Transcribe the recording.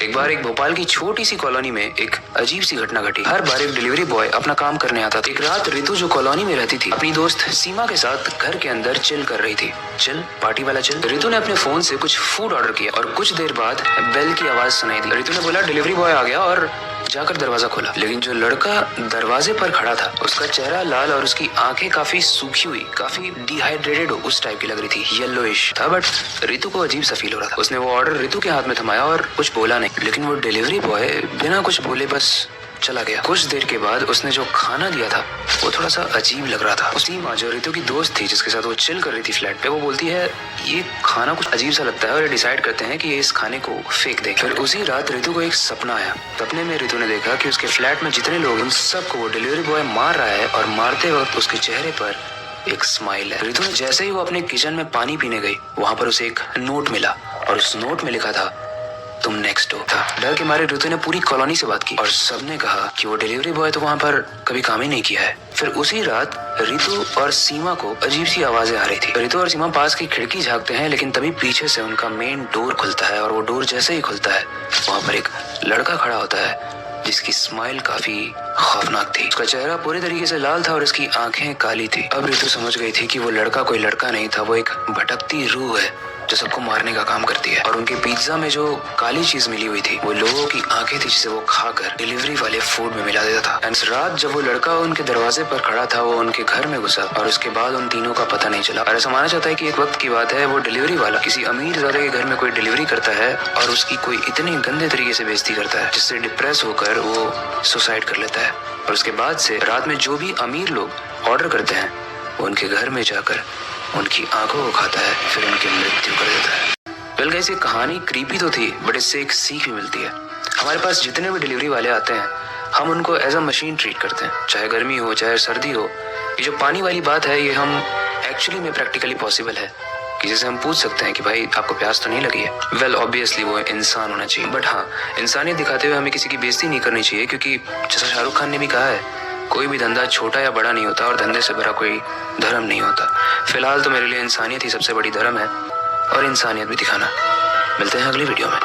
एक बार एक भोपाल की छोटी सी कॉलोनी में एक अजीब सी घटना घटी। हर बार एक डिलीवरी बॉय अपना काम करने आता था। एक रात रितु जो कॉलोनी में रहती थी अपनी दोस्त सीमा के साथ घर के अंदर चिल कर रही थी। चिल, पार्टी वाला चिल। रितु ने अपने फोन से कुछ फूड ऑर्डर किया और कुछ देर बाद बेल की आवाज सुनाई दी। रितु ने बोला डिलीवरी बॉय आ गया और जाकर दरवाजा खोला, लेकिन जो लड़का दरवाजे पर खड़ा था उसका चेहरा लाल और उसकी आंखें काफी सूखी हुई, काफी डिहाइड्रेटेड उस टाइप की लग रही थी, येलोइश था। बट रितु को अजीब सा फील हो रहा था। उसने वो ऑर्डर रितु के हाथ में थमाया और कुछ बोला नहीं, लेकिन वो डिलीवरी बॉय बिना कुछ बोले बस चला गया। कुछ देर के बाद उसने जो खाना दिया था वो थोड़ा सा अजीब लग रहा था। सीमा जो रितु की दोस्त थी जिसके साथ वो चिल कर रही थी फ्लैट पे, वो बोलती है ये खाना कुछ अजीब सा लगता है और ये डिसाइड करते हैं कि ये इस खाने को फेंक दें। फिर उसी रात रितु को एक सपना आया। सपने में रितु ने देखा कि उसके फ्लैट में जितने लोग हैं उन सबको वो डिलीवरी बॉय मार रहा है और मारते वक्त उसके चेहरे पर एक स्माइल है। रितु ने जैसे ही वो अपने किचन में पानी पीने गई वहाँ पर उसे एक नोट मिला और उस नोट में लिखा था तुम नेक्स्ट हो। डर के मारे रितु ने पूरी कॉलोनी से बात की और सबने कहा कि वो डिलीवरी बॉय तो वहाँ पर कभी काम ही नहीं किया है। फिर उसी रात रितु और सीमा को अजीब सी आवाजें आ रही थी। रितु और सीमा पास की खिड़की झांकते हैं, लेकिन तभी पीछे से उनका मेन डोर खुलता है और वो डोर जैसे ही खुलता है वहाँ पर एक लड़का खड़ा होता है जिसकी स्माइल काफी खौफनाक थी। उसका चेहरा पूरी तरीके से लाल था और उसकी आंखें काली थी। अब रितु समझ गई थी कि वो लड़का कोई लड़का नहीं था, वो एक भटकती रूह है जो सबको मारने का काम करती है। और उनके पिज्जा में जो काली चीज मिली हुई थी वो लोगों की आंखें थी जिसे वो खाकर डिलीवरी वाले फूड में मिला देता था। एंड रात जब वो लड़का उनके दरवाजे पर खड़ा था वो उनके घर में घुसा और उसके बाद उन तीनों का पता नहीं चला। और ऐसा माना जाता है कि एक वक्त की बात है, वो डिलीवरी वाला किसी अमीर ज़ादे के घर में कोई डिलीवरी करता है और उसकी कोई इतने गंदे तरीके से बेइज्जती करता है जिससे डिप्रेस होकर वो सुसाइड कर लेता है। और उसके बाद से रात में जो भी अमीर लोग ऑर्डर करते हैं वो उनके घर में जाकर उनकी आंखों को खाता है, फिर उनकी मृत्यु कर देता है। वेल गाइस, ये कहानी क्रीपी तो थी बट इससे एक सीख भी मिलती है। हमारे पास जितने भी डिलीवरी वाले आते हैं हम उनको एज अ मशीन ट्रीट करते हैं, चाहे गर्मी हो चाहे सर्दी हो। ये जो पानी वाली बात है ये हम एक्चुअली में प्रैक्टिकली पॉसिबल है कि जैसे हम पूछ सकते हैं कि भाई आपको प्यास तो नहीं लगी है। वेल ऑब्वियसली वो इंसान होना चाहिए, बट हाँ इंसानियत दिखाते हुए हमें किसी की बेइज्जती नहीं करनी चाहिए, क्योंकि जैसा शाहरुख खान ने भी कहा है कोई भी धंधा छोटा या बड़ा नहीं होता और धंधे से बड़ा कोई धर्म नहीं होता। फिलहाल तो मेरे लिए इंसानियत ही सबसे बड़ी धर्म है और इंसानियत भी दिखाना। मिलते हैं अगली वीडियो में।